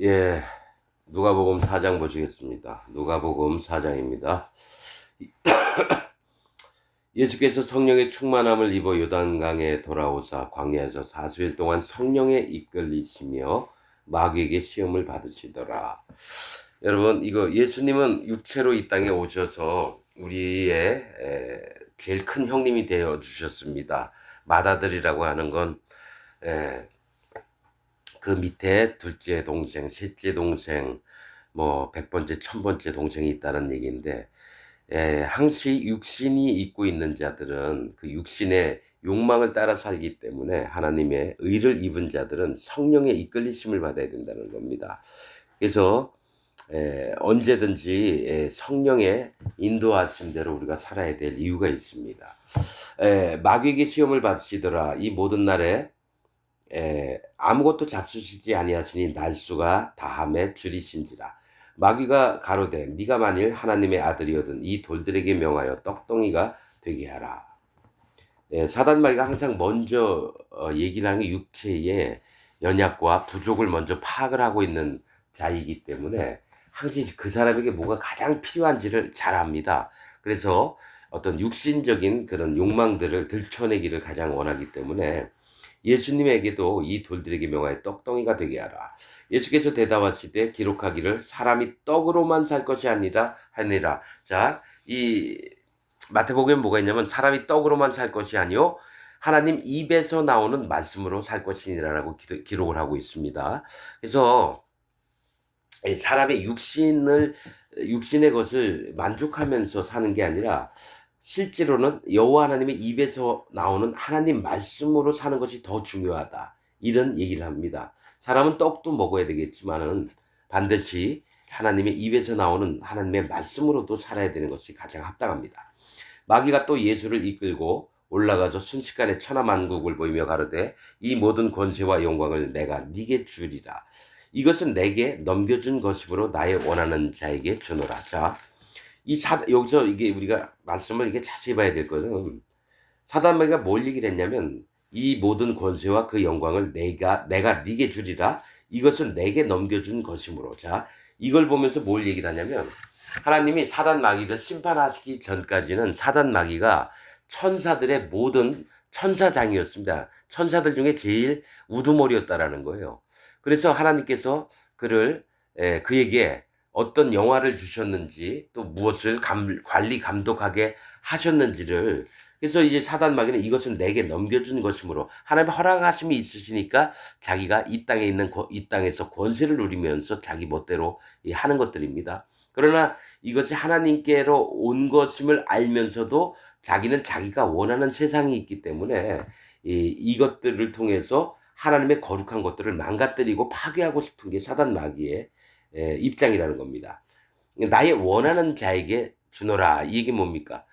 예, 누가복음 4장 보시겠습니다. 누가복음 4장입니다. 예수께서 성령의 충만함을 입어 요단강에 돌아오사 광야에서 40일 동안 성령에 이끌리시며 마귀에게 시험을 받으시더라. 여러분, 이거 예수님은 육체로 이 땅에 오셔서 우리의 제일 큰 형님이 되어 주셨습니다. 맏아들이라고 하는 건 에, 그 밑에 둘째 동생, 셋째 동생, 뭐 백번째, 천번째 동생이 있다는 얘기인데, 항시 육신이 있고 있는 자들은 그 육신의 욕망을 따라 살기 때문에 하나님의 의를 입은 자들은 성령의 이끌리심을 받아야 된다는 겁니다. 그래서 언제든지 성령의 인도하심대로 우리가 살아야 될 이유가 있습니다. 마귀에게 시험을 받으시더라. 이 모든 날에 아무것도 잡수시지 아니하시니 날수가 다함에 줄이신지라. 마귀가 가로되 네가 만일 하나님의 아들이거든 이 돌들에게 명하여 떡덩이가 되게 하라. 사단 마귀가 항상 먼저 얘기를 하는 게 육체의 연약과 부족을 먼저 파악을 하고 있는 자이기 때문에 항상 그 사람에게 뭐가 가장 필요한지를 잘 압니다. 그래서 어떤 육신적인 그런 욕망들을 들춰내기를 가장 원하기 때문에 예수님에게도 이 돌들에게 명하여 떡덩이가 되게 하라. 예수께서 대답하시되 기록하기를 사람이 떡으로만 살 것이 아니라 하니라. 자, 이 마태복음에 뭐가 있냐면 사람이 떡으로만 살 것이 아니요 하나님 입에서 나오는 말씀으로 살 것이니라라고 기록을 하고 있습니다. 그래서 사람의 육신의 것을 만족하면서 사는 게 아니라 실제로는 여호와 하나님의 입에서 나오는 하나님 말씀으로 사는 것이 더 중요하다. 이런 얘기를 합니다. 사람은 떡도 먹어야 되겠지만은 반드시 하나님의 입에서 나오는 하나님의 말씀으로도 살아야 되는 것이 가장 합당합니다. 마귀가 또 예수를 이끌고 올라가서 순식간에 천하만국을 보이며 가로되 이 모든 권세와 영광을 내가 네게 주리라. 이것은 내게 넘겨준 것이므로 나의 원하는 자에게 주노라. 자, 여기서 이게 우리가 말씀을 이게 자세히 봐야 될 거는 사단 마귀가 뭘 얘기를 했냐면 이 모든 권세와 그 영광을 내가 네게 주리라. 이것은 내게 넘겨준 것이므로. 자, 이걸 보면서 뭘 얘기를 하냐면 하나님이 사단 마귀를 심판하시기 전까지는 사단 마귀가 천사들의 모든 천사장이었습니다. 천사들 중에 제일 우두머리였다라는 거예요. 그래서 하나님께서 그에게 어떤 영화를 주셨는지 또 무엇을 관리 감독하게 하셨는지를 그래서 이제 사단 마귀는 이것은 내게 넘겨준 것이므로 하나님의 허락하심이 있으시니까 자기가 이 땅에서 권세를 누리면서 자기 멋대로 하는 것들입니다. 그러나 이것이 하나님께로 온 것임을 알면서도 자기는 자기가 원하는 세상이 있기 때문에 이것들을 통해서 하나님의 거룩한 것들을 망가뜨리고 파괴하고 싶은 게 사단 마귀의 입장이라는 겁니다. 나의 원하는 자에게 주노라. 이게 뭡니까?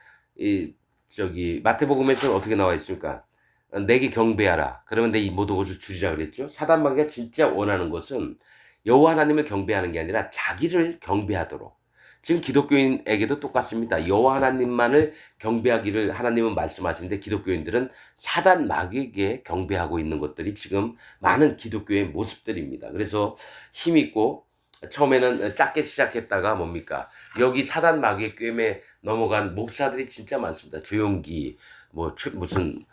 마태복음에서는 어떻게 나와 있습니까? 내게 경배하라. 그러면 내 이 모든 것을 주리라 그랬죠. 사단 마귀가 진짜 원하는 것은 여호와 하나님을 경배하는 게 아니라 자기를 경배하도록. 지금 기독교인에게도 똑같습니다. 여호와 하나님만을 경배하기를 하나님은 말씀하시는데 기독교인들은 사단 마귀에게 경배하고 있는 것들이 지금 많은 기독교의 모습들입니다. 그래서 힘있고 처음에는 작게 시작했다가 뭡니까? 여기 사단 마귀의 꿰매 넘어간 목사들이 진짜 많습니다. 조용기, 무슨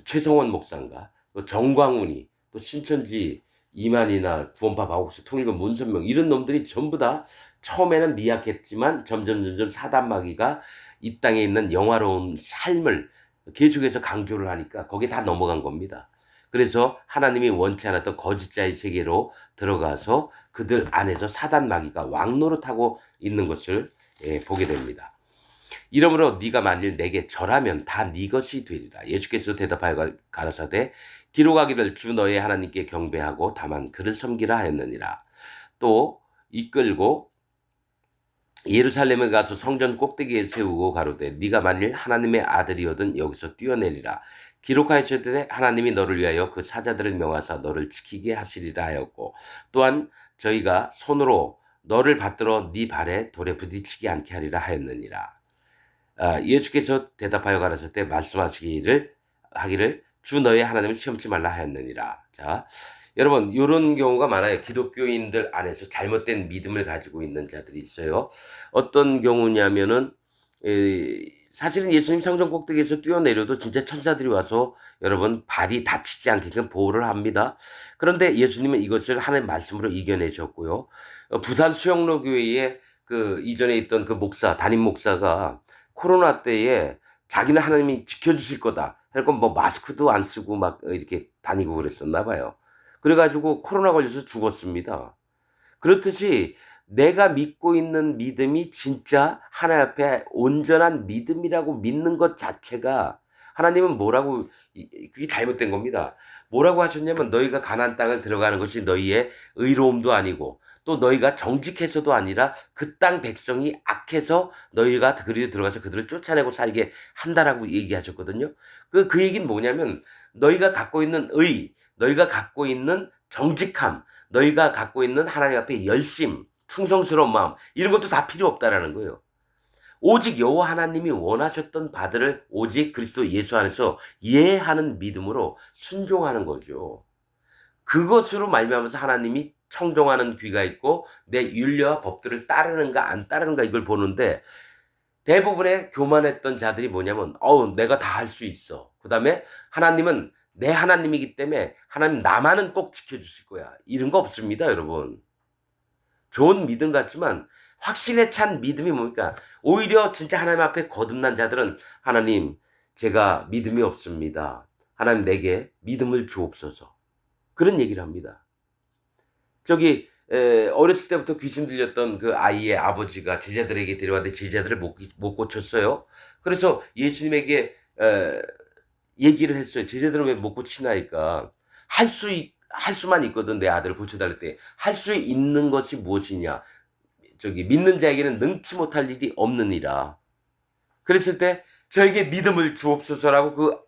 최성원 목사인가, 또 정광훈이, 또 신천지 이만희나 구원파 바옥수 통일교 문선명 이런 놈들이 전부 다 처음에는 미약했지만 점점 사단 마귀가 이 땅에 있는 영화로운 삶을 계속해서 강조를 하니까 거기에 다 넘어간 겁니다. 그래서 하나님이 원치 않았던 거짓자의 세계로 들어가서 그들 안에서 사단 마귀가 왕노릇하고 있는 것을 보게 됩니다. 이러므로 네가 만일 내게 절하면 다 네 것이 되리라. 예수께서 대답하여 가라사대 기록하기를 주 너의 하나님께 경배하고 다만 그를 섬기라 하였느니라. 또 이끌고 예루살렘에 가서 성전 꼭대기에 세우고 가로되 네가 만일 하나님의 아들이거든 여기서 뛰어내리라. 기록하였을 하나님이 너를 위하여 그 사자들을 명하사 너를 지키게 하시리라 하였고 또한 저희가 손으로 너를 받들어 네 발에 돌에 부딪히게 않게 하리라 하였느니라. 예수께서 대답하여 가라사대 말씀하시기를 하기를 주 너의 하나님을 시험치 말라 하였느니라. 자, 여러분 요런 경우가 많아요. 기독교인들 안에서 잘못된 믿음을 가지고 있는 자들이 있어요. 어떤 경우냐면은 사실은 예수님 성전 꼭대기에서 뛰어내려도 진짜 천사들이 와서 여러분 발이 다치지 않게끔 보호를 합니다. 그런데 예수님은 이것을 하나님의 말씀으로 이겨내셨고요. 부산 수영로 교회에 그 이전에 있던 그 목사, 담임 목사가 코로나 때에 자기는 하나님이 지켜주실 거다. 그러니까 뭐 마스크도 안 쓰고 막 이렇게 다니고 그랬었나 봐요. 그래 가지고 코로나 걸려서 죽었습니다. 그렇듯이 내가 믿고 있는 믿음이 진짜 하나님 앞에 온전한 믿음이라고 믿는 것 자체가 하나님은 뭐라고 그게 잘못된 겁니다. 뭐라고 하셨냐면 너희가 가나안 땅을 들어가는 것이 너희의 의로움도 아니고 또 너희가 정직해서도 아니라 그 땅 백성이 악해서 너희가 그리로 들어가서 그들을 쫓아내고 살게 한다라고 얘기하셨거든요. 그 얘기는 뭐냐면 너희가 갖고 있는 너희가 갖고 있는 정직함, 너희가 갖고 있는 하나님 앞에 열심, 충성스러운 마음 이런 것도 다 필요 없다라는 거예요. 오직 여호와 하나님이 원하셨던 바들을 오직 그리스도 예수 안에서 예하는 믿음으로 순종하는 거죠. 그것으로 말미암아서 하나님이 청종하는 귀가 있고 내 윤례와 법들을 따르는가 안 따르는가 이걸 보는데 대부분의 교만했던 자들이 뭐냐면 내가 다 할 수 있어. 그다음에 하나님은 내 하나님이기 때문에 하나님 나만은 꼭 지켜주실 거야. 이런 거 없습니다, 여러분. 좋은 믿음 같지만 확신에 찬 믿음이 뭡니까? 오히려 진짜 하나님 앞에 거듭난 자들은 하나님, 제가 믿음이 없습니다. 하나님 내게 믿음을 주옵소서. 그런 얘기를 합니다. 저기 어렸을 때부터 귀신 들렸던 그 아이의 아버지가 제자들에게 데려왔는데 제자들을 못 고쳤어요. 그래서 예수님에게 얘기를 했어요. 제자들은 왜 못 고치나니까 할 수만 있거든 내 아들을 고쳐달랄 때 할 수 있는 것이 무엇이냐? 저기 믿는 자에게는 능치 못할 일이 없느니라. 그랬을 때 저에게 믿음을 주옵소서라고 그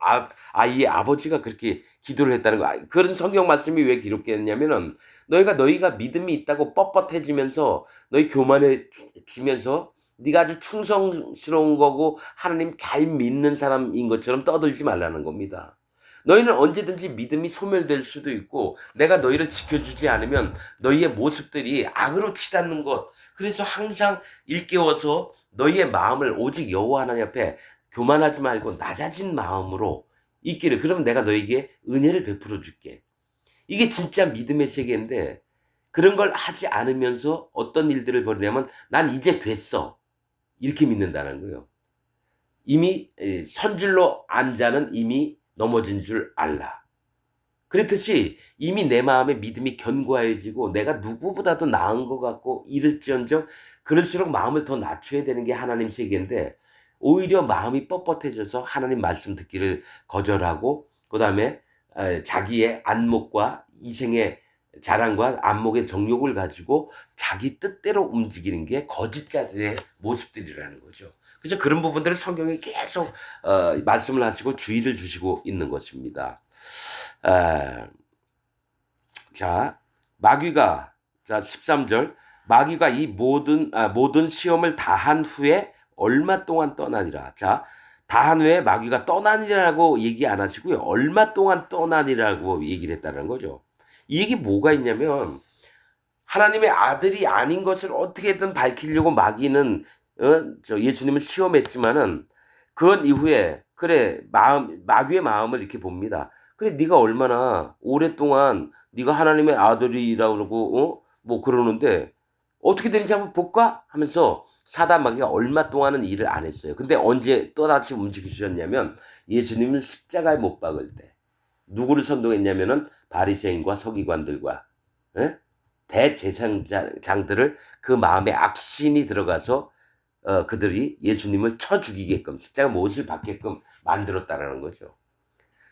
아이의 아버지가 그렇게 기도를 했다는 거. 그런 성경 말씀이 왜 기록되었냐면은 너희가 믿음이 있다고 뻣뻣해지면서 너희 교만해지면서 네가 아주 충성스러운 거고 하나님 잘 믿는 사람인 것처럼 떠들지 말라는 겁니다. 너희는 언제든지 믿음이 소멸될 수도 있고 내가 너희를 지켜주지 않으면 너희의 모습들이 악으로 치닫는 것. 그래서 항상 일깨워서 너희의 마음을 오직 여호와 하나님 앞에 교만하지 말고 낮아진 마음으로 있기를. 그러면 내가 너에게 은혜를 베풀어 줄게. 이게 진짜 믿음의 세계인데 그런 걸 하지 않으면서 어떤 일들을 벌이냐면 난 이제 됐어. 이렇게 믿는다는 거예요. 이미 선줄로 안 자는 이미 넘어진 줄 알라. 그렇듯이 이미 내 마음에 믿음이 견고해지고 내가 누구보다도 나은 것 같고 이럴지언정 그럴수록 마음을 더 낮춰야 되는 게 하나님 세계인데 오히려 마음이 뻣뻣해져서 하나님 말씀 듣기를 거절하고 그다음에 자기의 안목과 이생의 자랑과 안목의 정욕을 가지고 자기 뜻대로 움직이는 게 거짓자들의 모습들이라는 거죠. 그래서 그런 부분들을 성경에 계속 말씀을 하시고 주의를 주시고 있는 것입니다. 자, 마귀가, 자, 13절. 마귀가 이 모든 시험을 다한 후에 얼마 동안 떠나니라. 자, 다한 후에 마귀가 떠나니라고 얘기 안 하시고요. 얼마 동안 떠나니라고 얘기를 했다는 거죠. 이 얘기 뭐가 있냐면, 하나님의 아들이 아닌 것을 어떻게든 밝히려고 마귀는, 예수님을 시험했지만은, 그건 이후에, 그래, 마귀의 마음을 이렇게 봅니다. 그래, 네가 얼마나 오랫동안 네가 하나님의 아들이라고 그러고, 뭐 그러는데, 어떻게 되는지 한번 볼까? 하면서 사단 마귀가 얼마 동안은 일을 안 했어요. 근데 언제 또다시 움직이셨냐면 예수님은 십자가에 못 박을 때 누구를 선동했냐면은 바리새인과 서기관들과 대제사장들을 그 마음에 악신이 들어가서 그들이 예수님을 쳐 죽이게끔 십자가 못을 받게끔 만들었다라는 거죠.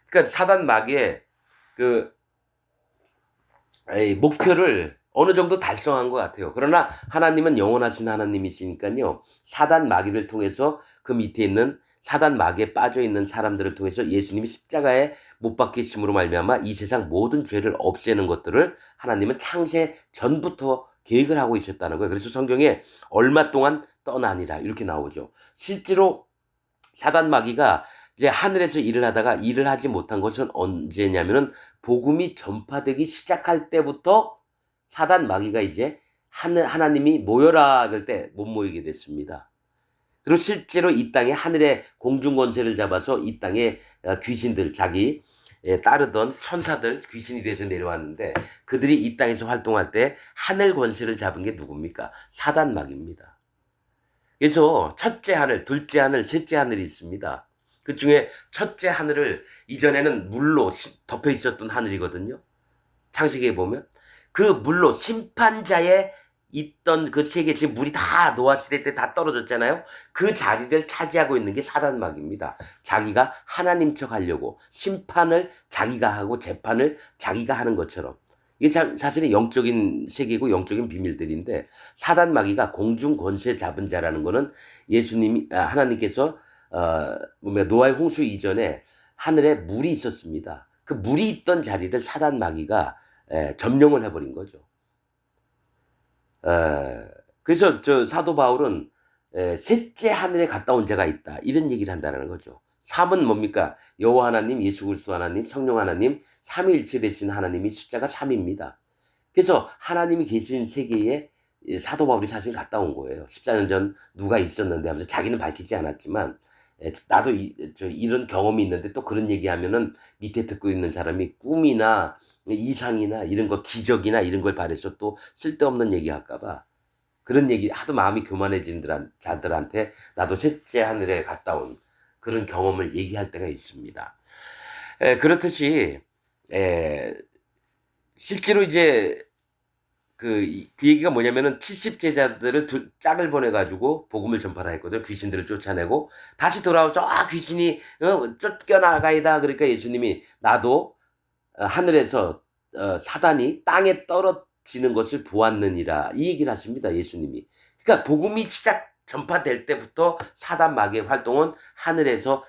그러니까 사단 마귀의 그 목표를 어느 정도 달성한 것 같아요. 그러나 하나님은 영원하신 하나님이시니까요. 사단 마귀를 통해서 그 밑에 있는 사단 마귀에 빠져 있는 사람들을 통해서 예수님이 십자가에 못 박히심으로 말미암아 이 세상 모든 죄를 없애는 것들을 하나님은 창세 전부터 계획을 하고 있었다는 거예요. 그래서 성경에 얼마 동안 떠나니라 이렇게 나오죠. 실제로 사단 마귀가 이제 하늘에서 일을 하다가 일을 하지 못한 것은 언제냐면은 복음이 전파되기 시작할 때부터 사단 마귀가 이제 하나님이 모여라 그럴 때 못 모이게 됐습니다. 그리고 실제로 이 땅에 하늘의 공중 권세를 잡아서 이 땅에 귀신들 자기 따르던 천사들 귀신이 돼서 내려왔는데 그들이 이 땅에서 활동할 때 하늘 권세를 잡은 게 누굽니까? 사단 마귀입니다. 그래서 첫째 하늘, 둘째 하늘, 셋째 하늘이 있습니다. 그 중에 첫째 하늘을 이전에는 물로 덮여 있었던 하늘이거든요. 창세기에 보면 그 물로 심판자의 있던 그 세계 지금 물이 다 노아 시대 때 다 떨어졌잖아요. 그 자리를 차지하고 있는 게 사단마귀입니다. 자기가 하나님 척 하려고 심판을 자기가 하고 재판을 자기가 하는 것처럼 이게 사실은 영적인 세계고 영적인 비밀들인데 사단마귀가 공중 권세 잡은 자라는 거는 예수님이 하나님께서 노아의 홍수 이전에 하늘에 물이 있었습니다. 그 물이 있던 자리를 사단마귀가 점령을 해버린 거죠. 그래서 사도 바울은 셋째 하늘에 갔다 온 자가 있다 이런 얘기를 한다는 거죠. 3은 뭡니까? 여호와 하나님, 예수 그리스도 하나님, 성령 하나님, 삼위일체 되신 하나님이 숫자가 3입니다. 그래서 하나님이 계신 세계에 사도 바울이 사실 갔다 온 거예요. 14년 전 누가 있었는데 하면서 자기는 밝히지 않았지만 나도 이런 경험이 있는데 또 그런 얘기하면은 밑에 듣고 있는 사람이 꿈이나 이상이나 이런 거 기적이나 이런 걸 바래서 또 쓸데없는 얘기 할까봐 그런 얘기 하도 마음이 교만해진 자들한테 나도 셋째 하늘에 갔다 온 그런 경험을 얘기할 때가 있습니다. 그렇듯이 실제로 이제 그 얘기가 뭐냐면은 70제자들을 짝을 보내가지고 복음을 전파라 했거든. 귀신들을 쫓아내고 다시 돌아와서 귀신이 쫓겨나가이다. 그러니까 예수님이 나도 하늘에서 사단이 땅에 떨어지는 것을 보았느니라 이 얘기를 하십니다. 예수님이. 그러니까 복음이 전파될 때부터 사단 마귀의 활동은 하늘에서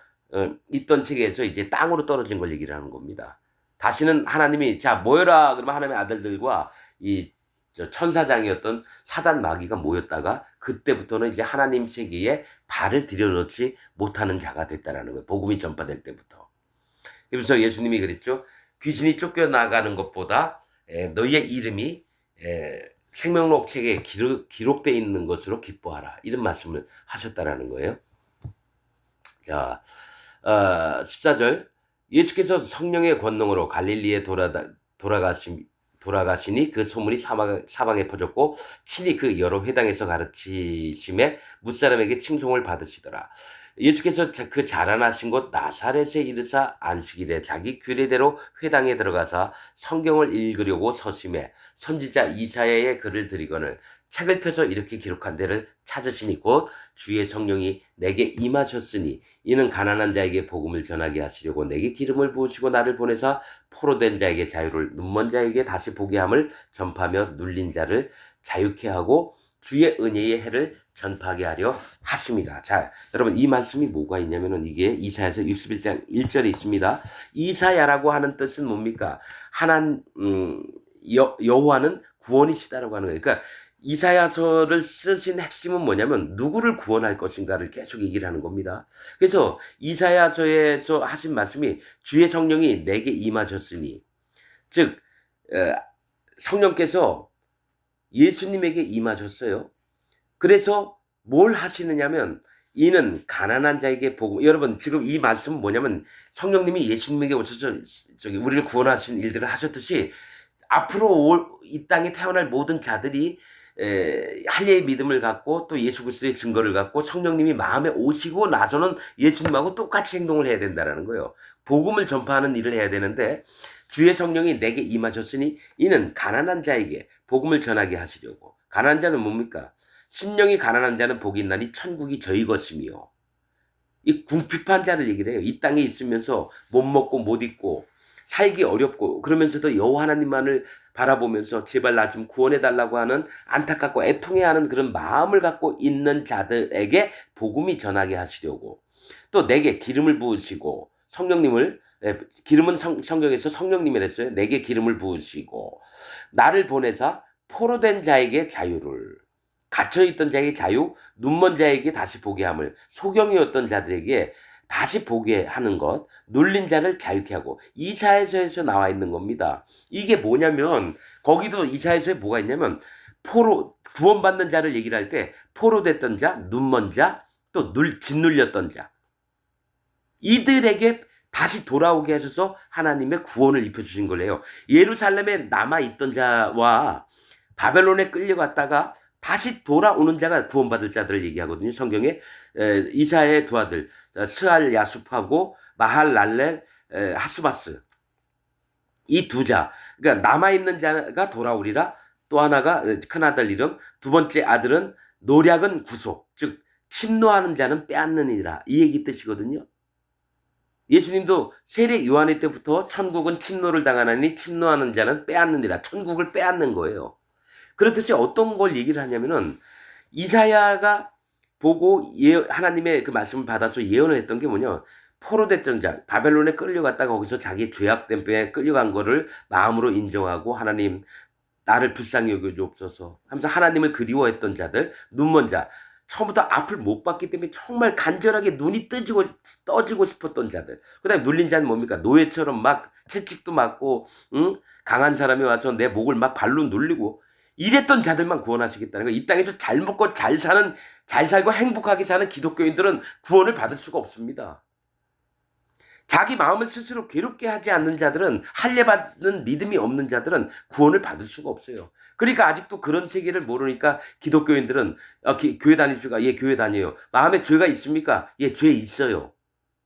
있던 세계에서 이제 땅으로 떨어진 걸 얘기를 하는 겁니다. 다시는 하나님이 자 모여라 그러면 하나님의 아들들과 이 천사장이었던 사단 마귀가 모였다가 그때부터는 이제 하나님 세계에 발을 들여놓지 못하는 자가 됐다라는 거예요. 복음이 전파될 때부터. 그래서 예수님이 그랬죠. 귀신이 쫓겨나가는 것보다 너희의 이름이 생명록 책에 기록되어 있는 것으로 기뻐하라. 이런 말씀을 하셨다라는 거예요. 자, 14절 예수께서 성령의 권능으로 갈릴리에 돌아가시니 그 소문이 사방에 퍼졌고 친히 그 여러 회당에서 가르치심에 뭇사람에게 칭송을 받으시더라. 예수께서 그 자라나신 곳 나사렛에 이르사 안식일에 자기 규례대로 회당에 들어가사 성경을 읽으려고 서심해 선지자 이사야의 글을 드리거늘 책을 펴서 이렇게 기록한 데를 찾으시니 곧 주의 성령이 내게 임하셨으니 이는 가난한 자에게 복음을 전하게 하시려고 내게 기름을 부으시고 나를 보내사 포로된 자에게 자유를 눈먼 자에게 다시 보게 함을 전파하며 눌린 자를 자유케 하고 주의 은혜의 해를 전파하게 하려 하십니다. 자, 여러분 이 말씀이 뭐가 있냐면은 이게 이사야서 61장 1절에 있습니다. 이사야라고 하는 뜻은 뭡니까? 여호와는 구원이시다라고 하는 거예요. 그러니까 이사야서를 쓰신 핵심은 뭐냐면 누구를 구원할 것인가를 계속 얘기를 하는 겁니다. 그래서 이사야서에서 하신 말씀이 주의 성령이 내게 임하셨으니 즉 성령께서 예수님에게 임하셨어요. 그래서 뭘 하시느냐면 이는 가난한 자에게 복음. 여러분 지금 이 말씀은 뭐냐면 성령님이 예수님에게 오셔서 우리를 구원하신 일들을 하셨듯이 앞으로 이 땅에 태어날 모든 자들이 할례의 믿음을 갖고 또 예수 그리스도의 증거를 갖고 성령님이 마음에 오시고 나서는 예수님하고 똑같이 행동을 해야 된다는 거예요. 복음을 전파하는 일을 해야 되는데 주의 성령이 내게 임하셨으니 이는 가난한 자에게 복음을 전하게 하시려고. 가난한 자는 뭡니까? 심령이 가난한 자는 복이 있나니 천국이 저희 것이며 이 궁핍한 자를 얘기를 해요. 이 땅에 있으면서 못 먹고 못 입고 살기 어렵고 그러면서도 여호와 하나님만을 바라보면서 제발 나 좀 구원해달라고 하는 안타깝고 애통해하는 그런 마음을 갖고 있는 자들에게 복음이 전하게 하시려고 또 내게 기름을 부으시고 성령님을 기름은 성경에서 성령님이라 했어요. 내게 기름을 부으시고 나를 보내사 포로된 자에게 자유를 갇혀있던 자에게 자유 눈먼 자에게 다시 보게 함을 소경이었던 자들에게 다시 보게 하는 것, 눌린 자를 자유케 하고 이사야서에서 나와 있는 겁니다. 이게 뭐냐면 거기도 이사야서에 뭐가 있냐면 구원받는 자를 얘기를 할 때 포로됐던 자, 눈먼 자, 또 짓눌렸던 자 이들에게 다시 돌아오게 하셔서 하나님의 구원을 입혀주신 거래요. 예루살렘에 남아있던 자와 바벨론에 끌려갔다가 다시 돌아오는 자가 구원받을 자들을 얘기하거든요. 성경에 이사야의 두 아들 스알 야숲하고 마할랄렐 하스바스 이 두 자, 그러니까 남아있는 자가 돌아오리라. 또 하나가 큰아들 이름, 두 번째 아들은 노략은 구속, 즉 침노하는 자는 빼앗느니라. 이 얘기 뜻이거든요. 예수님도 세례 요한의 때부터 천국은 침노를 당하나니 침노하는 자는 빼앗느니라. 천국을 빼앗는 거예요. 그렇듯이 어떤 걸 얘기를 하냐면은 이사야가 보고 하나님의 그 말씀을 받아서 예언을 했던 게 뭐냐. 포로됐던 자, 바벨론에 끌려갔다가 거기서 자기 죄악 때문에 끌려간 거를 마음으로 인정하고 하나님 나를 불쌍히 여겨주옵소서 하면서 하나님을 그리워했던 자들, 눈먼 자, 처음부터 앞을 못 봤기 때문에 정말 간절하게 눈이 떠지고 싶었던 자들. 그 다음에 눌린 자는 뭡니까? 노예처럼 막 채찍도 맞고 응? 강한 사람이 와서 내 목을 막 발로 눌리고 이랬던 자들만 구원하시겠다는 거예요. 이 땅에서 잘 먹고 잘 살고 행복하게 사는 기독교인들은 구원을 받을 수가 없습니다. 자기 마음을 스스로 괴롭게 하지 않는 자들은, 할례받는 믿음이 없는 자들은 구원을 받을 수가 없어요. 그러니까 아직도 그런 세계를 모르니까 기독교인들은 교회 다니십니까? 예, 교회 다녀요. 마음에 죄가 있습니까? 예, 죄 있어요.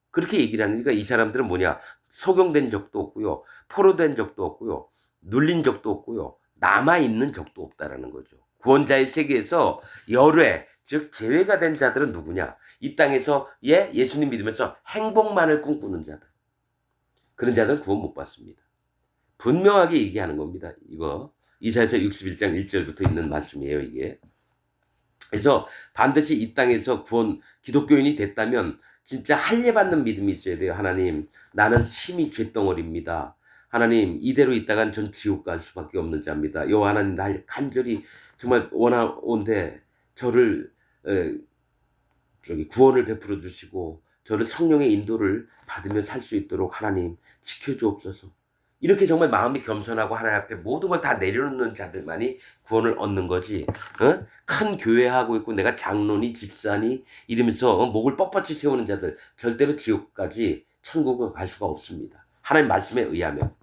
그렇게 얘기를 하니까 이 사람들은 뭐냐? 속용된 적도 없고요. 포로된 적도 없고요. 눌린 적도 없고요. 남아있는 적도 없다라는 거죠. 구원자의 세계에서 열외, 즉 제외가 된 자들은 누구냐? 이 땅에서 예수님 믿으면서 행복만을 꿈꾸는 자들. 그런 자들은 구원 못 받습니다. 분명하게 얘기하는 겁니다. 이거 이사야서 61장 1절부터 있는 말씀이에요. 이게. 그래서 반드시 이 땅에서 기독교인이 됐다면 진짜 할례받는 믿음이 있어야 돼요. 하나님, 나는 심히 쇳덩어리입니다. 하나님, 이대로 있다간 전 지옥 갈 수밖에 없는 자입니다. 여호와 하나님, 날 간절히 정말 원하온데 저를 구원을 베풀어 주시고 저를 성령의 인도를 받으며 살 수 있도록 하나님 지켜주옵소서. 이렇게 정말 마음이 겸손하고 하나님 앞에 모든 걸 다 내려놓는 자들만이 구원을 얻는 거지. 큰 교회 하고 있고 내가 장로니 집사니 이러면서 목을 뻣뻣이 세우는 자들 절대로 지옥까지 천국을 갈 수가 없습니다. 하나님 말씀에 의하면.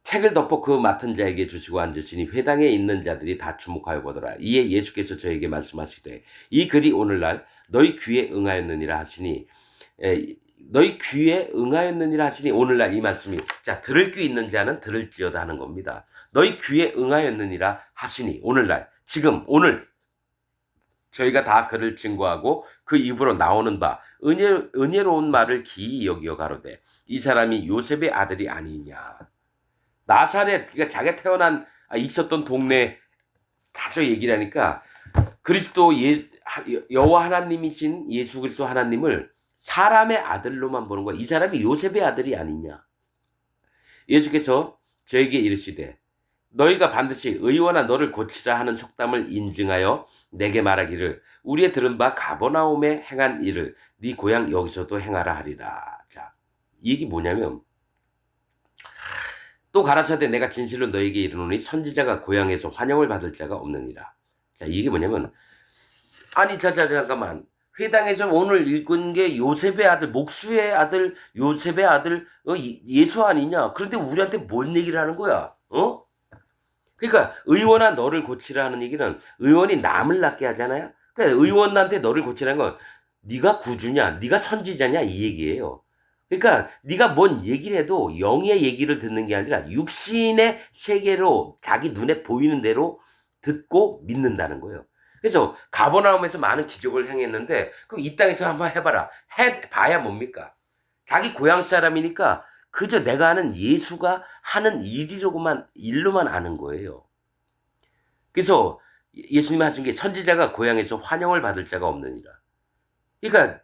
책을 덮어 그 맡은 자에게 주시고 앉으시니 회당에 있는 자들이 다 주목하여 보더라. 이에 예수께서 저에게 말씀하시되 이 글이 오늘날 너희 귀에 응하였느니라 하시니 너희 귀에 응하였느니라 하시니 오늘날 이 말씀이 자 들을 귀 있는 자는 들을지어다 하는 겁니다. 너희 귀에 응하였느니라 하시니 오늘날 지금 오늘 저희가 다 그를 증거하고 그 입으로 나오는 바 은혜로운 말을 기이 여기어 가로되 이 사람이 요셉의 아들이 아니냐. 나사렛, 그러니까 자기가 있었던 동네 가서 얘기를 하니까 그리스도 여호와 하나님이신 예수 그리스도 하나님을 사람의 아들로만 보는 거야. 이 사람이 요셉의 아들이 아니냐. 예수께서 저에게 이르시되 너희가 반드시 의원아 너를 고치라 하는 속담을 인증하여 내게 말하기를 우리의 들은 바 가버나움에 행한 일을 네 고향 여기서도 행하라 하리라. 자, 이 얘기 뭐냐면 또 가라사대 내가 진실로 너에게 이르노니 선지자가 고향에서 환영을 받을 자가 없느니라. 자, 이게 뭐냐면 아니 잠깐만. 회당에서 오늘 읽은 게 요셉의 아들, 목수의 아들, 요셉의 아들 예수 아니냐? 그런데 우리한테 뭔 얘기를 하는 거야? 그러니까 의원아 너를 고치라 하는 얘기는 의원이 남을 낫게 하잖아요. 그러니까 의원한테 너를 고치라는 건 네가 구주냐, 네가 선지자냐 이 얘기예요. 그러니까 네가 뭔 얘기를 해도 영의 얘기를 듣는 게 아니라 육신의 세계로 자기 눈에 보이는 대로 듣고 믿는다는 거예요. 그래서 가버나움에서 많은 기적을 행했는데 그럼 이 땅에서 한번 해봐라. 해봐야 뭡니까? 자기 고향 사람이니까 그저 내가 아는 예수가 하는 일로만 아는 거예요. 그래서 예수님이 하신 게 선지자가 고향에서 환영을 받을 자가 없느니라. 그러니까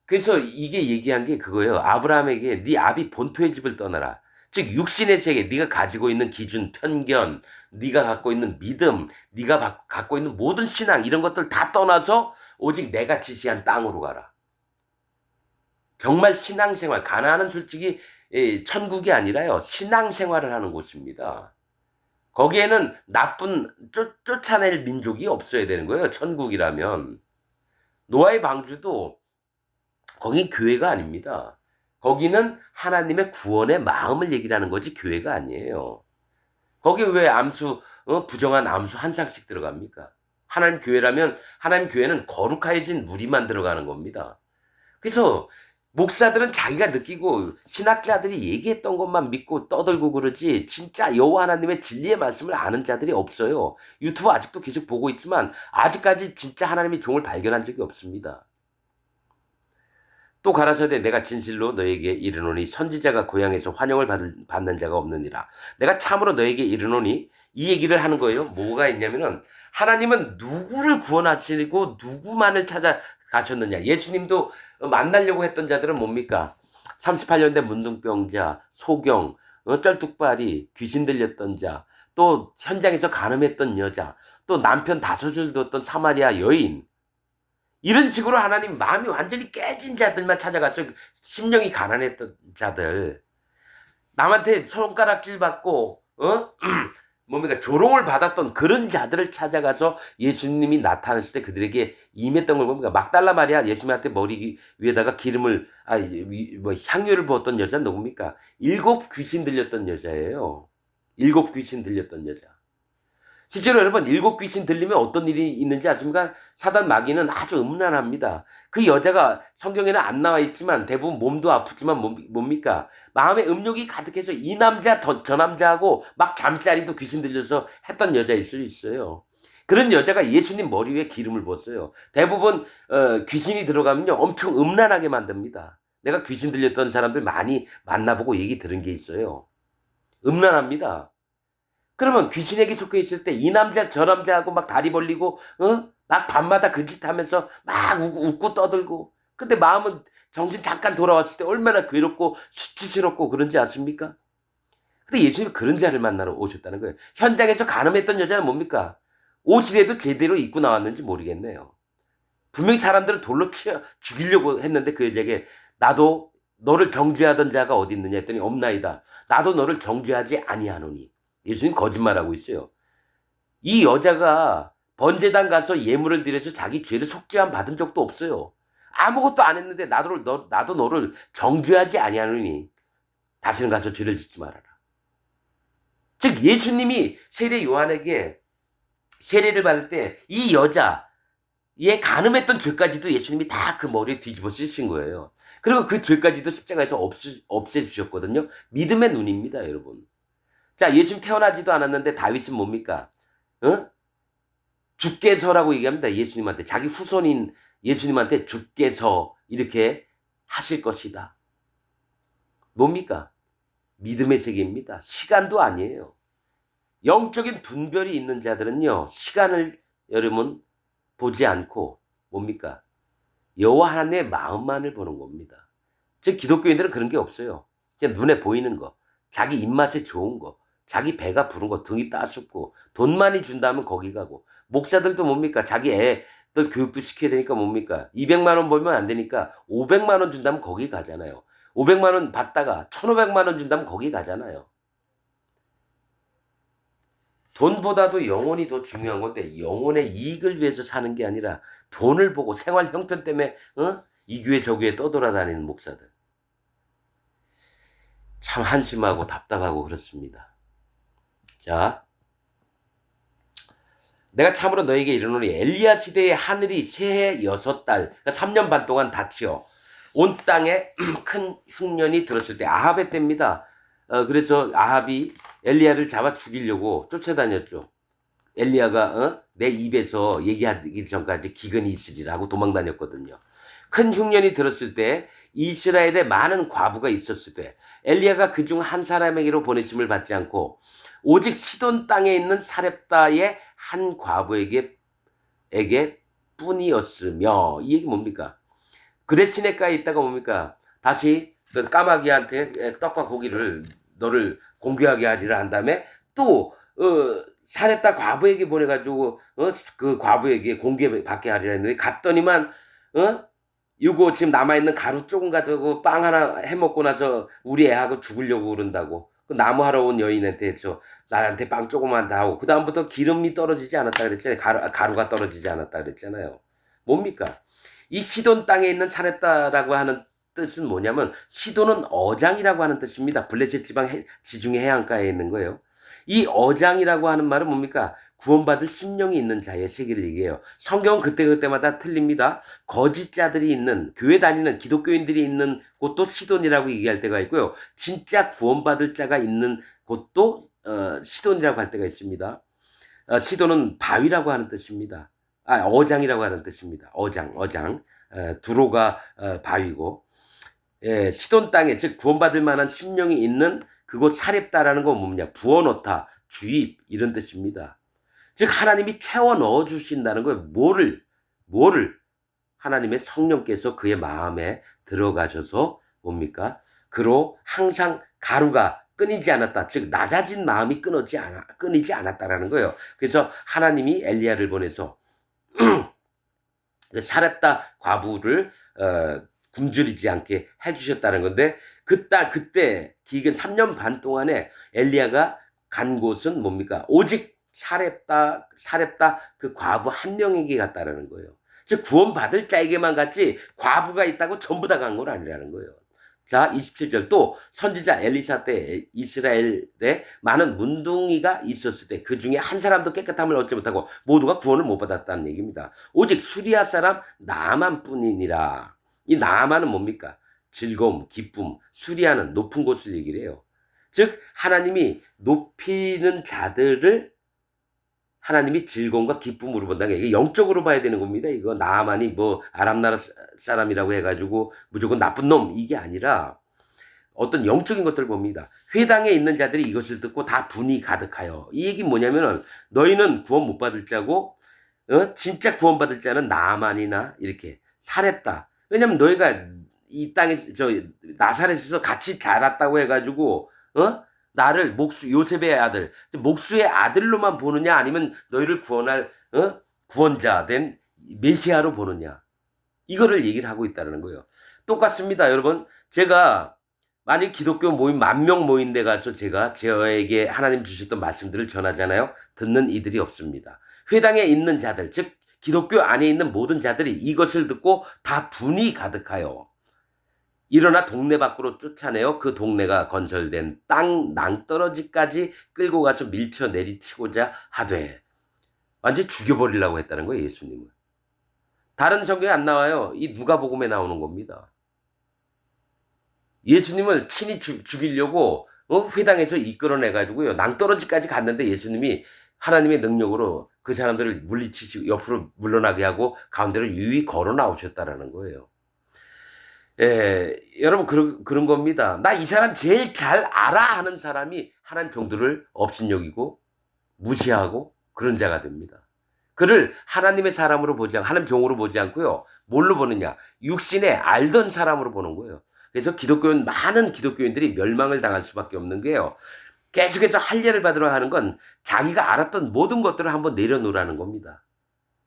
그래서 이게 얘기한 게 그거예요. 아브라함에게 네 아비 본토의 집을 떠나라. 즉 육신의 세계, 네가 가지고 있는 기준, 편견, 네가 갖고 있는 믿음, 네가 갖고 있는 모든 신앙 이런 것들 다 떠나서 오직 내가 지시한 땅으로 가라. 정말 신앙생활, 가나안은 솔직히 천국이 아니라요, 신앙생활을 하는 곳입니다. 거기에는 나쁜 쫓아낼 민족이 없어야 되는 거예요. 천국이라면. 노아의 방주도 거긴 교회가 아닙니다. 거기는 하나님의 구원의 마음을 얘기를 하는 거지 교회가 아니에요. 거기 왜 부정한 암수 한 쌍씩 들어갑니까? 하나님 교회라면 하나님 교회는 거룩하여진 무리만 들어가는 겁니다. 그래서 목사들은 자기가 느끼고 신학자들이 얘기했던 것만 믿고 떠들고 그러지 진짜 여호와 하나님의 진리의 말씀을 아는 자들이 없어요. 유튜브 아직도 계속 보고 있지만 아직까지 진짜 하나님의 종을 발견한 적이 없습니다. 또 가라사대 내가 진실로 너에게 이르노니 선지자가 고향에서 환영을 받는 자가 없느니라. 내가 참으로 너에게 이르노니 이 얘기를 하는 거예요. 뭐가 있냐면은 하나님은 누구를 구원하시고 누구만을 찾아가셨느냐. 예수님도 만나려고 했던 자들은 뭡니까? 38년대 문둥병자, 소경, 쩔뚝발이, 귀신 들렸던 자, 또 현장에서 간음했던 여자, 또 남편 5줄 뒀던 사마리아 여인, 이런 식으로 하나님 마음이 완전히 깨진 자들만 찾아가서 심령이 가난했던 자들, 남한테 손가락질 받고 뭡니까 조롱을 받았던 그런 자들을 찾아가서 예수님이 나타났을 때 그들에게 임했던 걸 뭡니까? 막달라 마리아, 예수님한테 머리 위에다가 기름을 향유를 부었던 여자 누굽니까? 7 귀신 들렸던 여자예요. 7 귀신 들렸던 여자. 실제로 여러분 7 귀신 들리면 어떤 일이 있는지 아십니까? 사단 마귀는 아주 음란합니다. 그 여자가 성경에는 안 나와 있지만 대부분 몸도 아프지만 뭡니까? 마음에 음욕이 가득해서 이 남자 저 남자하고 막 잠자리도 귀신 들려서 했던 여자일 수 있어요. 그런 여자가 예수님 머리 위에 기름을 부었어요. 대부분 귀신이 들어가면요 엄청 음란하게 만듭니다. 내가 귀신 들렸던 사람들 많이 만나보고 얘기 들은 게 있어요. 음란합니다. 그러면 귀신에게 속해 있을 때 이 남자 저 남자하고 막 다리 벌리고 막 밤마다 그 짓 하면서 막 웃고 떠들고, 근데 마음은 정신 잠깐 돌아왔을 때 얼마나 괴롭고 수치스럽고 그런지 아십니까? 근데 예수님이 그런 자를 만나러 오셨다는 거예요. 현장에서 간음했던 여자는 뭡니까? 옷이라도 제대로 입고 나왔는지 모르겠네요. 분명히 사람들은 돌로 치어 죽이려고 했는데 그 여자에게 나도 너를 정죄하던 자가 어디 있느냐 했더니 없나이다. 나도 너를 정죄하지 아니하노니. 예수님 거짓말하고 있어요. 이 여자가 번제단 가서 예물을 드려서 자기 죄를 속죄함 받은 적도 없어요. 아무것도 안 했는데 나도 너를 정죄하지 아니하노니 다시는 가서 죄를 짓지 말아라. 즉 예수님이 세례 요한에게 세례를 받을 때 이 여자의 간음했던 죄까지도 예수님이 다 그 머리에 뒤집어 쓰신 거예요. 그리고 그 죄까지도 십자가에서 없애주셨거든요. 믿음의 눈입니다, 여러분. 자, 예수님 태어나지도 않았는데 다윗은 뭡니까? 주께서라고 얘기합니다. 예수님한테. 자기 후손인 예수님한테 주께서 이렇게 하실 것이다. 뭡니까? 믿음의 세계입니다. 시간도 아니에요. 영적인 분별이 있는 자들은요, 시간을 여러분 보지 않고 뭡니까? 여호와 하나님의 마음만을 보는 겁니다. 즉 기독교인들은 그런 게 없어요. 그냥 눈에 보이는 거, 자기 입맛에 좋은 거, 자기 배가 부른 거, 등이 따숩고 돈 많이 준다면 거기 가고, 목사들도 뭡니까? 자기 애들 교육도 시켜야 되니까 뭡니까? 200만 원 벌면 안 되니까 500만 원 준다면 거기 가잖아요. 500만 원 받다가 1,500만 원 준다면 거기 가잖아요. 돈보다도 영혼이 더 중요한 건데 영혼의 이익을 위해서 사는 게 아니라 돈을 보고 생활 형편 때문에 이 교회 저 교회 떠돌아다니는 목사들. 참 한심하고 답답하고 그렇습니다. 자, 내가 참으로 너에게 이르노니 엘리야 시대의 하늘이 새해 6달, 그러니까 3년 반 동안 닫혀 온 땅에 큰 흉년이 들었을 때, 아합의 때입니다. 그래서 아합이 엘리야를 잡아 죽이려고 쫓아다녔죠. 엘리야가 내 입에서 얘기하기 전까지 기근이 있으리라고 도망다녔거든요. 큰 흉년이 들었을 때, 이스라엘에 많은 과부가 있었을 때 엘리야가 그중 한 사람에게로 보내심을 받지 않고 오직 시돈 땅에 있는 사렙다의 한 과부에게 뿐이었으며, 이 얘기 뭡니까? 그레 시내가에 있다가 뭡니까? 다시 그 까마귀한테 떡과 고기를 너를 공개하게 하리라 한 다음에 또 사렙다 과부에게 보내가지고 그 과부에게 공개받게 하리라 했는데 갔더니만 이거 지금 남아있는 가루 조금 가지고 빵 하나 해먹고 나서 우리 애하고 죽으려고 그런다고. 그 나무하러 온 여인한테 나한테 빵 조금만 다 하고 그 다음부터 기름이 떨어지지 않았다 그랬잖아요. 가루가 떨어지지 않았다 그랬잖아요. 뭡니까? 이 시돈 땅에 있는 사렙다라고 하는 뜻은 뭐냐면 시돈은 어장이라고 하는 뜻입니다. 블레셋 지방 지중해 해안가에 있는 거예요. 이 어장이라고 하는 말은 뭡니까? 구원받을 심령이 있는 자의 세계를 얘기해요. 성경은 그때그때마다 틀립니다. 거짓자들이 있는, 교회 다니는 기독교인들이 있는 곳도 시돈이라고 얘기할 때가 있고요. 진짜 구원받을 자가 있는 곳도 시돈이라고 할 때가 있습니다. 시돈은 바위라고 하는 뜻입니다. 어장이라고 하는 뜻입니다. 어장. 두로가 바위고. 예, 시돈 땅에, 즉, 구원받을 만한 심령이 있는 그곳 사렙다라는 건 뭐냐? 부어넣다, 주입, 이런 뜻입니다. 즉, 하나님이 채워 넣어 주신다는 거예요. 뭐를? 하나님의 성령께서 그의 마음에 들어가셔서 뭡니까? 그로 항상 가루가 끊이지 않았다. 즉, 낮아진 마음이 끊이지 않았다라는 거예요. 그래서 하나님이 엘리야를 보내서 사렙다 과부를 굶주리지 않게 해주셨다는 건데 그때 기근 3년 반 동안에 엘리야가 간 곳은 뭡니까? 오직 사렙다 그 과부 한 명에게 갔다라는 거예요. 즉 구원받을 자에게만 갔지 과부가 있다고 전부 다 간 건 아니라는 거예요. 자, 27절 또 선지자 엘리사 때 이스라엘에 많은 문둥이가 있었을 때 그 중에 한 사람도 깨끗함을 얻지 못하고 모두가 구원을 못 받았다는 얘기입니다. 오직 수리아 사람 나만뿐이니라. 이 나만은 뭡니까? 즐거움, 기쁨, 수리아는 높은 곳을 얘기를 해요. 즉 하나님이 높이는 자들을 하나님이 즐거움과 기쁨으로 본다는 게 이게 영적으로 봐야 되는 겁니다. 이거 나만이 뭐 아람 나라 사람이라고 해가지고 무조건 나쁜 놈 이게 아니라 어떤 영적인 것들을 봅니다. 회당에 있는 자들이 이것을 듣고 다 분이 가득하여. 이 얘기는 뭐냐면은 너희는 구원 못 받을 자고 진짜 구원 받을 자는 나만이나 이렇게 사렙다. 왜냐면 너희가 이 땅에 나사렛에서 같이 자랐다고 해가지고 나를 요셉의 아들, 목수의 아들로만 보느냐 아니면 너희를 구원할 구원자 된 메시아로 보느냐. 이거를 얘기를 하고 있다는 거예요. 똑같습니다. 여러분. 제가 만약 기독교 모임 10,000명 모인 데 가서 제가 저에게 하나님 주셨던 말씀들을 전하잖아요. 듣는 이들이 없습니다. 회당에 있는 자들, 즉 기독교 안에 있는 모든 자들이 이것을 듣고 다 분이 가득하여 일어나 동네 밖으로 쫓아내어 그 동네가 건설된 땅 낭떠러지까지 끌고 가서 밀쳐 내리치고자 하되 완전히 죽여버리려고 했다는 거예요. 예수님을. 다른 성경에 안 나와요. 이 누가복음에 나오는 겁니다. 예수님을 친히 죽이려고 회당에서 이끌어내가지고요. 낭떠러지까지 갔는데 예수님이 하나님의 능력으로 그 사람들을 물리치시고 옆으로 물러나게 하고 가운데로 유유히 걸어 나오셨다라는 거예요. 여러분 그런 겁니다. 나 이 사람 제일 잘 알아 하는 사람이 하나님 정도를 업신여기고 무시하고 그런 자가 됩니다. 그를 하나님의 사람으로 보지 않고 하나님 종으로 보지 않고요. 뭘로 보느냐? 육신에 알던 사람으로 보는 거예요. 그래서 많은 기독교인들이 멸망을 당할 수밖에 없는 게요. 계속해서 할례를 받으러 하는 건 자기가 알았던 모든 것들을 한번 내려놓으라는 겁니다.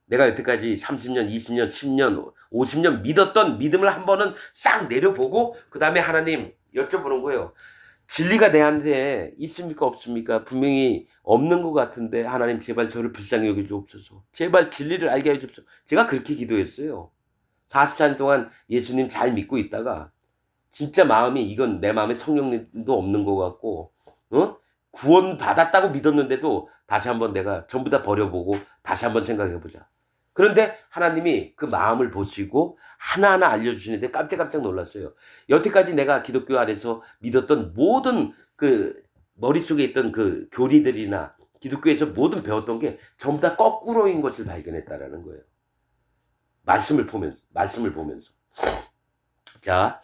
내가 여태까지 30년, 20년, 10년, 50년 믿었던 믿음을 한 번은 싹 내려보고 그 다음에 하나님 여쭤보는 거예요. 진리가 내 안에 있습니까 없습니까? 분명히 없는 것 같은데 하나님 제발 저를 불쌍히 여겨주옵소서. 제발 진리를 알게 해주옵소서. 제가 그렇게 기도했어요. 40년 동안 예수님 잘 믿고 있다가 진짜 마음이 이건 내 마음에 성령님도 없는 것 같고 구원 받았다고 믿었는데도 다시 한번 내가 전부 다 버려보고 다시 한번 생각해보자. 그런데 하나님이 그 마음을 보시고 하나하나 알려주시는데 깜짝깜짝 놀랐어요. 여태까지 내가 기독교 안에서 믿었던 모든 그 머릿속에 있던 그 교리들이나 기독교에서 모든 배웠던 게 전부 다 거꾸로인 것을 발견했다라는 거예요. 말씀을 보면서. 자,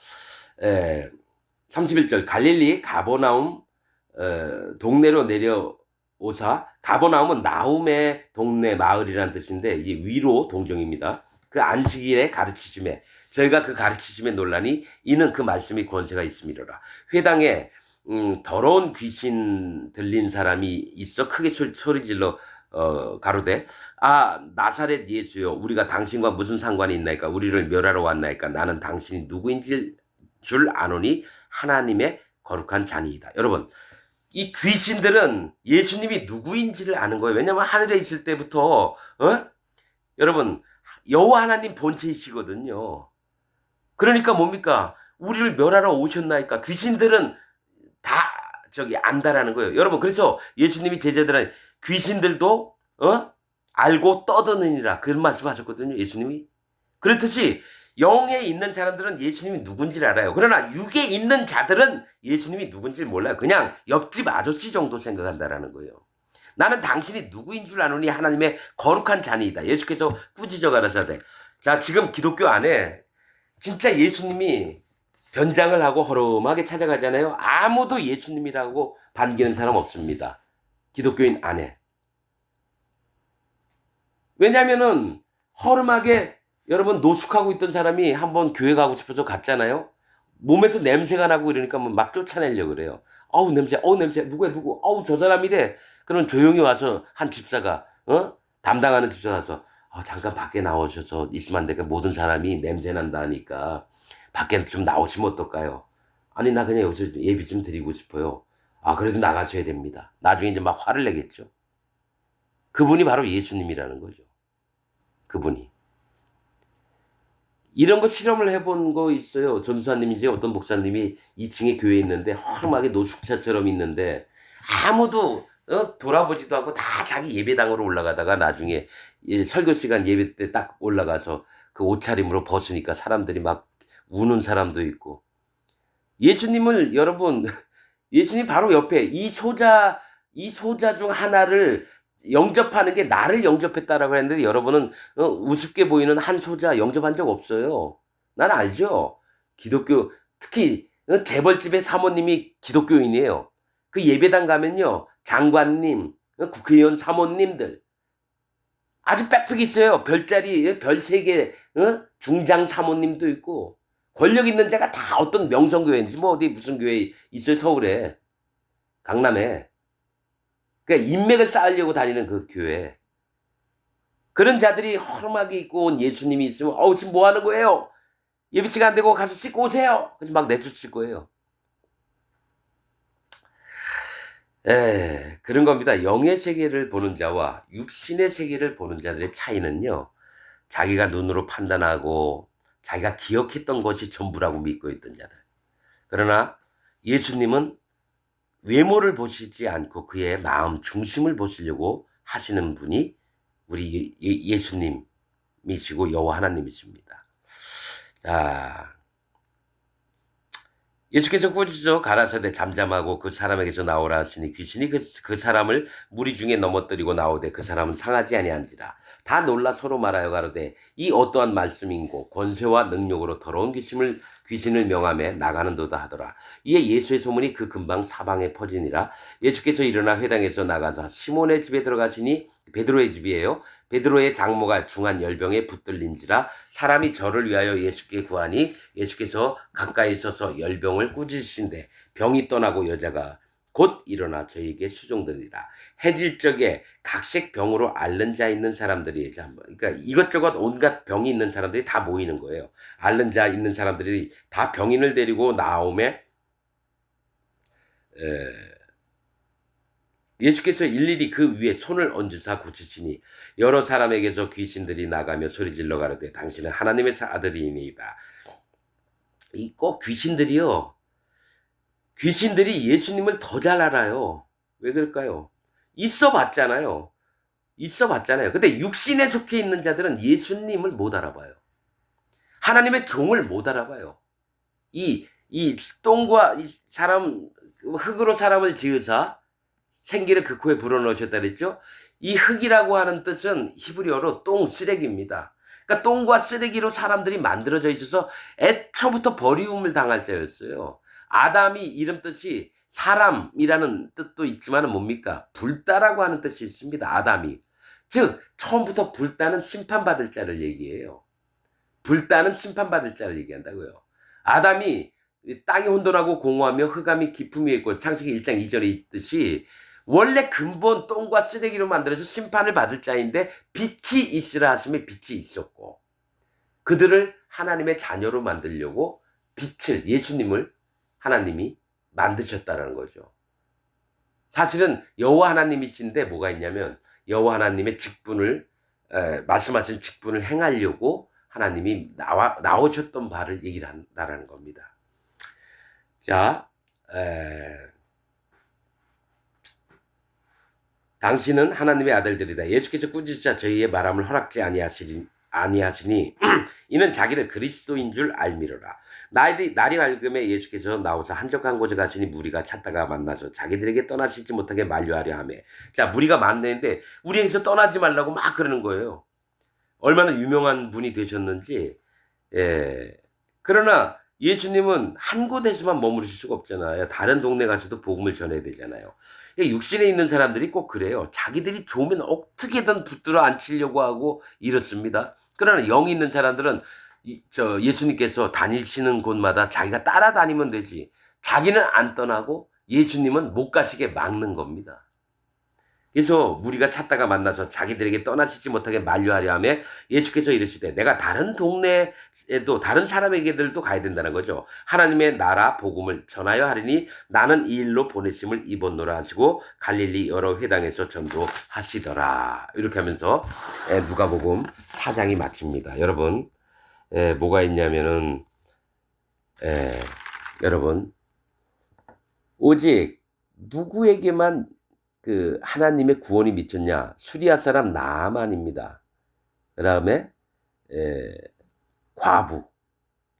31절 갈릴리 가버나움 동네로 내려오사 가버나움은 나움의 동네 마을이라는 뜻인데 이게 위로 동정입니다. 그 안식일의 가르치심에 저희가 그 가르치심의 논란이 이는 그 말씀이 권세가 있음이로라. 회당에 더러운 귀신 들린 사람이 있어 크게 소리 질러 가로되 아 나사렛 예수여 우리가 당신과 무슨 상관이 있나이까 우리를 멸하러 왔나이까 나는 당신이 누구인지 줄 아노니 하나님의 거룩한 자니이다. 여러분 이 귀신들은 예수님이 누구인지를 아는 거예요. 왜냐하면 하늘에 있을 때부터 여러분 여호와 하나님 본체이시거든요. 그러니까 뭡니까? 우리를 멸하러 오셨나이까? 귀신들은 다 안다라는 거예요. 여러분 그래서 예수님이 제자들한테 귀신들도 알고 떠드느니라 그런 말씀하셨거든요. 예수님이. 그렇듯이 영에 있는 사람들은 예수님이 누군지를 알아요. 그러나 육에 있는 자들은 예수님이 누군지를 몰라요. 그냥 옆집 아저씨 정도 생각한다라는 거예요. 나는 당신이 누구인 줄 아노니 하나님의 거룩한 자니이다. 예수께서 꾸짖어 가라사대. 자 지금 기독교 안에 진짜 예수님이 변장을 하고 허름하게 찾아가잖아요. 아무도 예수님이라고 반기는 사람 없습니다. 기독교인 안에. 왜냐면은 허름하게 여러분 노숙하고 있던 사람이 한번 교회 가고 싶어서 갔잖아요. 몸에서 냄새가 나고 이러니까 막 쫓아내려고 그래요. 어우 냄새, 누구야 누구? 어우 저 사람이래. 그럼 조용히 와서 한 집사가 담당하는 집사 가서 잠깐 밖에 나오셔서 있으면 안 될까? 모든 사람이 냄새 난다니까 밖에 좀 나오시면 어떨까요? 아니 나 그냥 여기서 예비 좀 드리고 싶어요. 아 그래도 나가셔야 됩니다. 나중에 이제 막 화를 내겠죠. 그분이 바로 예수님이라는 거죠. 그분이. 이런 거 실험을 해본 거 있어요. 전도사님이지 어떤 목사님이 2층에 교회에 있는데 허름하게 노숙자처럼 있는데 아무도 돌아보지도 않고 다 자기 예배당으로 올라가다가 나중에 설교 시간 예배 때 딱 올라가서 그 옷차림으로 벗으니까 사람들이 막 우는 사람도 있고 예수님을 여러분 예수님 바로 옆에 이 소자 중 하나를 영접하는 게 나를 영접했다라고 했는데 여러분은 우습게 보이는 한 소자 영접한 적 없어요. 난 알죠. 기독교 특히 재벌집의 사모님이 기독교인이에요. 그 예배당 가면요 장관님, 국회의원 사모님들 아주 빽빽 있어요. 별자리 별 3개 중장 사모님도 있고 권력 있는 자가 다 어떤 명성교회인지 뭐 어디 무슨 교회 있어요 서울에 강남에. 그러니까 인맥을 쌓으려고 다니는 그 교회. 그런 자들이 허름하게 입고 온 예수님이 있으면 지금 뭐 하는 거예요? 예배 시간 안 되고 가서 씻고 오세요. 그래서 막 내쫓을 거예요. 그런 겁니다. 영의 세계를 보는 자와 육신의 세계를 보는 자들의 차이는요. 자기가 눈으로 판단하고 자기가 기억했던 것이 전부라고 믿고 있던 자들. 그러나 예수님은 외모를 보시지 않고 그의 마음 중심을 보시려고 하시는 분이 우리 예수님이시고 여호와 하나님이십니다. 자, 예수께서 꾸짖어 가라사대 잠잠하고 그 사람에게서 나오라 하시니 귀신이 그 사람을 무리 중에 넘어뜨리고 나오되 그 사람은 상하지 아니한지라. 다 놀라 서로 말하여 가로되 이 어떠한 말씀인고 권세와 능력으로 더러운 귀신을 명함에 나가는도다 하더라. 이에 예수의 소문이 그 근방 사방에 퍼지니라. 예수께서 일어나 회당에서 나가서 시몬의 집에 들어가시니 베드로의 집이에요. 베드로의 장모가 중한 열병에 붙들린지라. 사람이 저를 위하여 예수께 구하니 예수께서 가까이 서서 열병을 꾸짖으신데 병이 떠나고 여자가 곧 일어나 저에게 수종되리라. 해질 적에 각색 병으로 앓는 자 있는 사람들이 그러니까 이것저것 온갖 병이 있는 사람들이 다 모이는 거예요. 앓는 자 있는 사람들이 다 병인을 데리고 나오매 예수께서 일일이 그 위에 손을 얹으사 고치시니 여러 사람에게서 귀신들이 나가며 소리질러 가로되 당신은 하나님의 아들이니이다. 이 꼭 귀신들이요. 귀신들이 예수님을 더 잘 알아요. 왜 그럴까요? 있어 봤잖아요. 근데 육신에 속해 있는 자들은 예수님을 못 알아봐요. 하나님의 종을 못 알아봐요. 이 똥과 흙으로 사람을 지으사 생기를 그 코에 불어넣으셨다 그랬죠? 이 흙이라고 하는 뜻은 히브리어로 똥, 쓰레기입니다. 그러니까 똥과 쓰레기로 사람들이 만들어져 있어서 애초부터 버리움을 당할 자였어요. 아담이 이름 뜻이 사람이라는 뜻도 있지만 뭡니까? 불다라고 하는 뜻이 있습니다. 아담이. 즉 처음부터 불다는 심판받을 자를 얘기해요. 불다는 심판받을 자를 얘기한다고요. 아담이 땅이 혼돈하고 공허하며 흑암이 깊음이 있고 창세기 1장 2절에 있듯이 원래 근본 똥과 쓰레기로 만들어서 심판을 받을 자인데 빛이 있으라 하심에 빛이 있었고 그들을 하나님의 자녀로 만들려고 빛을 예수님을 하나님이 만드셨다는 거죠. 사실은 여호와 하나님이신데 뭐가 있냐면 여호와 하나님의 직분을 말씀하신 직분을 행하려고 하나님이 나오셨던 바를 얘기를 한다라는 겁니다. 자, 당신은 하나님의 아들들이다. 예수께서 꾸짖으사 저희의 말함을 허락지 아니하시니 이는 자기를 그리스도인 줄 알미러라. 날이 밝음에 예수께서 나오사 한적한 곳에 가시니 무리가 찾다가 만나서 자기들에게 떠나시지 못하게 만류하려 하며 자 무리가 만나는데 우리에게서 떠나지 말라고 막 그러는 거예요. 얼마나 유명한 분이 되셨는지. 그러나 예수님은 한 곳에서만 머무르실 수가 없잖아요. 다른 동네 가서도 복음을 전해야 되잖아요. 육신에 있는 사람들이 꼭 그래요. 자기들이 좋으면 어떻게든 붙들어 앉히려고 하고 이렇습니다. 그러나 영이 있는 사람들은 예수님께서 다니시는 곳마다 자기가 따라다니면 되지. 자기는 안 떠나고 예수님은 못 가시게 막는 겁니다. 그래서 무리가 찾다가 만나서 자기들에게 떠나시지 못하게 만류하려 하며 예수께서 이르시되 내가 다른 동네에도 다른 사람에게들도 가야 된다는 거죠. 하나님의 나라 복음을 전하여 하리니 나는 이 일로 보내심을 입었노라 하시고 갈릴리 여러 회당에서 전도하시더라. 이렇게 하면서 누가복음 4장이 마칩니다. 여러분 뭐가 있냐면은 여러분 오직 누구에게만 그 하나님의 구원이 미쳤냐? 수리아 사람 나아만입니다. 그다음에 과부,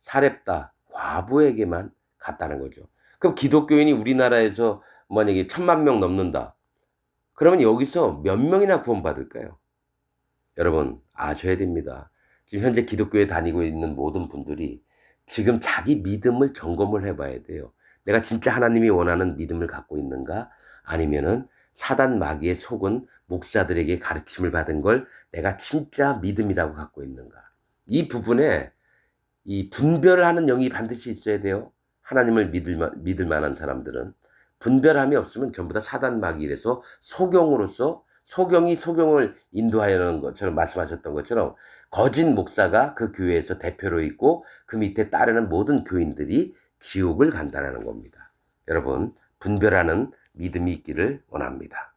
사렙다 과부에게만 갔다는 거죠. 그럼 기독교인이 우리나라에서 만약에 1,000만 명 넘는다. 그러면 여기서 몇 명이나 구원받을까요? 여러분 아셔야 됩니다. 지금 현재 기독교에 다니고 있는 모든 분들이 지금 자기 믿음을 점검을 해봐야 돼요. 내가 진짜 하나님이 원하는 믿음을 갖고 있는가? 아니면은 사단 마귀의 속은 목사들에게 가르침을 받은 걸 내가 진짜 믿음이라고 갖고 있는가? 이 부분에 이 분별을 하는 영이 반드시 있어야 돼요. 하나님을 믿을 만한 사람들은 분별함이 없으면 전부 다 사단 마귀라서 소경으로서 소경이 소경을 인도하려는 것처럼 말씀하셨던 것처럼 거짓 목사가 그 교회에서 대표로 있고 그 밑에 따르는 모든 교인들이 지옥을 간다는 겁니다. 여러분 분별하는 믿음이 있기를 원합니다.